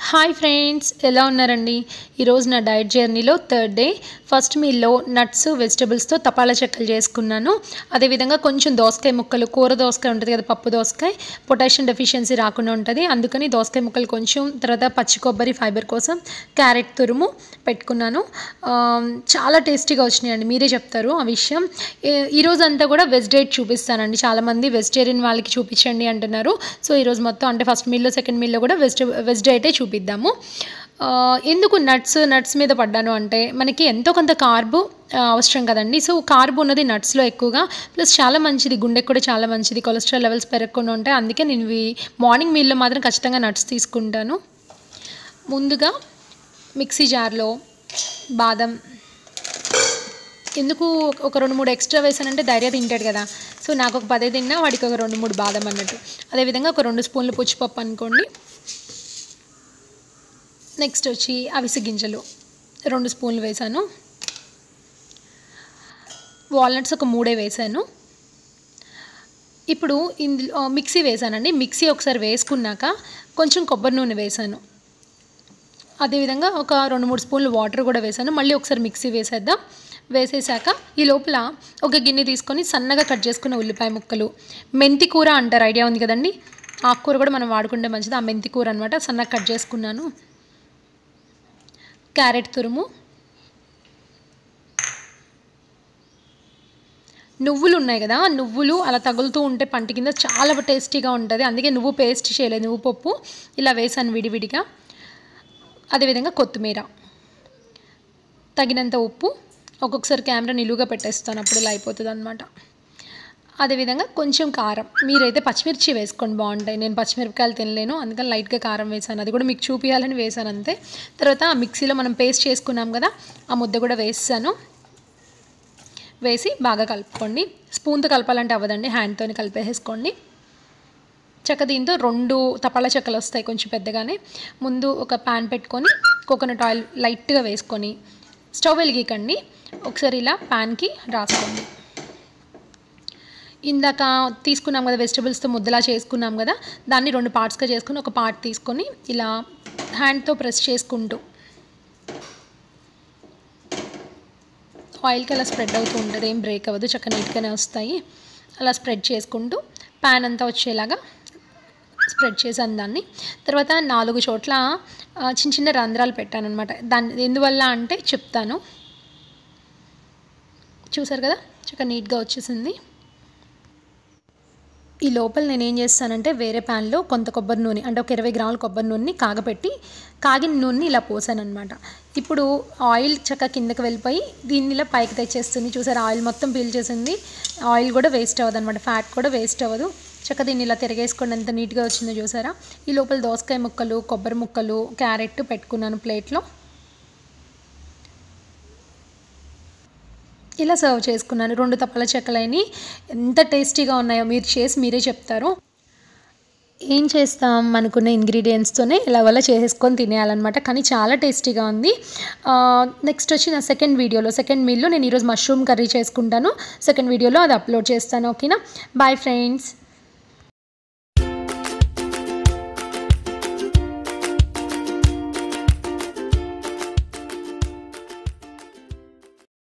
Hi friends, ఎలా ఉన్నారండి? ఈరోజు నా డైట్ జర్నీలో థర్డ్ డే. ఫస్ట్ మీల్లో నట్స్ వెజిటబుల్స్తో తపాలా చెక్కలు చేసుకున్నాను. అదేవిధంగా కొంచెం దోసకాయ ముక్కలు, కూర దోసకాయ ఉంటుంది కదా, పప్పు దోసకాయ, పొటాషియం డెఫిషియన్సీ రాకుండా ఉంటుంది, అందుకని దోసకాయ ముక్కలు కొంచెం, తర్వాత పచ్చి కొబ్బరి ఫైబర్ కోసం క్యారెట్ తురుము పెట్టుకున్నాను. చాలా టేస్టీగా వచ్చినాయండి, మీరే చెప్తారు ఆ విషయం. ఈరోజు అంతా కూడా వెజ్ డైట్ చూపిస్తానండి. చాలామంది వెజిటేరియన్ వాళ్ళకి చూపించండి అంటున్నారు. సో ఈరోజు మొత్తం అంటే ఫస్ట్ మీల్లో సెకండ్ మీల్లో కూడా వెజ్ డైటే చూపిద్దాము. ఎందుకు నట్స్ మీద పడ్డాను అంటే, మనకి ఎంతో కొంత కార్బు అవసరం కదండి. సో కార్బు ఉన్నది నట్స్లో ఎక్కువగా, ప్లస్ చాలా మంచిది, గుండెకి కూడా చాలా మంచిది, కొలెస్ట్రాల్ లెవెల్స్ పెరగకుండా ఉంటాయి. అందుకే నేను మార్నింగ్ మీల్లో మాత్రం ఖచ్చితంగా నట్స్ తీసుకుంటాను. ముందుగా మిక్సీ జార్లో బాదం, ఎందుకు ఒక 2-3 ఎక్స్ట్రా వేసానంటే ధైర్య తింటాడు కదా, సో నాకు ఒక 10 తిన్నా వాడికి ఒక 2-3 బాదం అన్నట్టు. అదేవిధంగా ఒక 2 స్పూన్లు పుచ్చిపప్పు అనుకోండి. నెక్స్ట్ వచ్చి అవిసె గింజలు 2 స్పూన్లు వేసాను. వాల్నట్స్ ఒక 3 వేసాను. ఇప్పుడు ఇందులో మిక్సీ వేసానండి. మిక్సీ ఒకసారి వేసుకున్నాక కొంచెం కొబ్బరి నూనె వేసాను. అదేవిధంగా ఒక 2-3 స్పూన్లు వాటర్ కూడా వేసాను. మళ్ళీ ఒకసారి మిక్సీ వేసేద్దాం. వేసేసాక ఈ లోపల ఒక గిన్నె తీసుకొని సన్నగా కట్ చేసుకున్న ఉల్లిపాయ ముక్కలు, మెంతి కూర అంటారు, ఐడియా ఉంది కదండి, ఆకుకూర కూడా మనం వాడుకుంటే మంచిది, ఆ మెంతి కూర అనమాట, సన్నగా కట్ చేసుకున్నాను. క్యారెట్ తురుము, నువ్వులు ఉన్నాయి కదా, నువ్వులు అలా తగులుతూ ఉంటే పంట కింద చాలా టేస్టీగా ఉంటుంది, అందుకే నువ్వు పేస్ట్ చేయలేదు, నువ్వు పప్పు ఇలా వేసాను విడివిడిగా. అదేవిధంగా కొత్తిమీర, తగినంత ఉప్పు, ఒక్కొక్కసారి కెమెరా నిలువుగా పెట్టేస్తాను, అప్పుడు ఇలా అయిపోతుంది అనమాట. అదేవిధంగా కొంచెం కారం, మీరైతే పచ్చిమిర్చి వేసుకోండి, బాగుంటాయి. నేను పచ్చిమిరపకాయలు తినలేను, అందుకని లైట్గా కారం వేసాను, అది కూడా మీకు చూపించాలని వేసాను అంతే. తర్వాత మిక్సీలో మనం పేస్ట్ చేసుకున్నాం కదా, ఆ ముద్ద కూడా వేసాను. వేసి బాగా కలుపుకోండి. స్పూన్తో కలపాలంటే అవ్వదండి, హ్యాండ్తో కలిపేసుకోండి. దీంతో 2 తపాలా చెక్కలు వస్తాయి కొంచెం పెద్దగానే. ముందు ఒక ప్యాన్ పెట్టుకొని కోకోనట్ ఆయిల్ లైట్గా వేసుకొని స్టవ్ వెలిగికండి, ఒకసారి ఇలా ప్యాన్కి రాసుకోండి. ఇందాక తీసుకున్నాం కదా వెజిటబుల్స్తో ముద్దలా చేసుకున్నాం కదా, దాన్ని 2 పార్ట్స్గా చేసుకొని ఒక పార్ట్ తీసుకొని ఇలా హ్యాండ్తో ప్రెస్ చేసుకుంటూ ఆయిల్కి అలా స్ప్రెడ్ అవుతూ ఉంటుంది, ఏం బ్రేక్ అవ్వదు, చక్కగా నీట్గానే వస్తాయి. అలా స్ప్రెడ్ చేసుకుంటూ ప్యాన్ అంతా వచ్చేలాగా స్ప్రెడ్ చేశాను దాన్ని. తర్వాత 4 చోట్ల చిన్న చిన్న రంధ్రాలు పెట్టాను అనమాట. దాన్ని ఎందువల్ల అంటే చెప్తాను. చూసారు కదా, చక్కగా నీట్గా వచ్చేసింది. ఈ లోపల నేను ఏం చేస్తానంటే వేరే ప్యాన్లో కొంత కొబ్బరి నూనె, అంటే ఒక 20 గ్రాముల కొబ్బరి నూనెని కాగపెట్టి, కాగిన నూనెని ఇలా పోసాను అనమాట. ఇప్పుడు ఆయిల్ చక్కగా కిందకి వెళ్ళిపోయి దీన్ని ఇలా పైకి తెచ్చేస్తుంది. చూసారు, ఆయిల్ మొత్తం పీల్చేసింది. ఆయిల్ కూడా వేస్ట్ అవ్వదు అనమాట, ఫ్యాట్ కూడా వేస్ట్ అవ్వదు. చక్కగా దీన్ని ఇలా తిరగేసుకోండి, ఎంత నీట్గా వచ్చిందో చూసారా. ఈ లోపల దోసకాయ ముక్కలు, కొబ్బరి ముక్కలు, క్యారెట్ పెట్టుకున్నాను ప్లేట్లో. ఇలా సర్వ్ చేసుకున్నాను. 2 తపాలా చెక్కలైన ఎంత టేస్టీగా ఉన్నాయో మీరు చేసి మీరే చెప్తారు. ఏం చేస్తాం, మనకున్న ఇంగ్రీడియంట్స్తోనే ఇలా వల్ల చేసేసుకొని తినేయాలన్నమాట, కానీ చాలా టేస్టీగా ఉంది. నెక్స్ట్ వచ్చి నా సెకండ్ మీల్లో నేను ఈరోజు మష్రూమ్ కర్రీ చేసుకుంటాను. సెకండ్ వీడియోలో అది అప్లోడ్ చేస్తాను. ఓకేనా? Bye friends.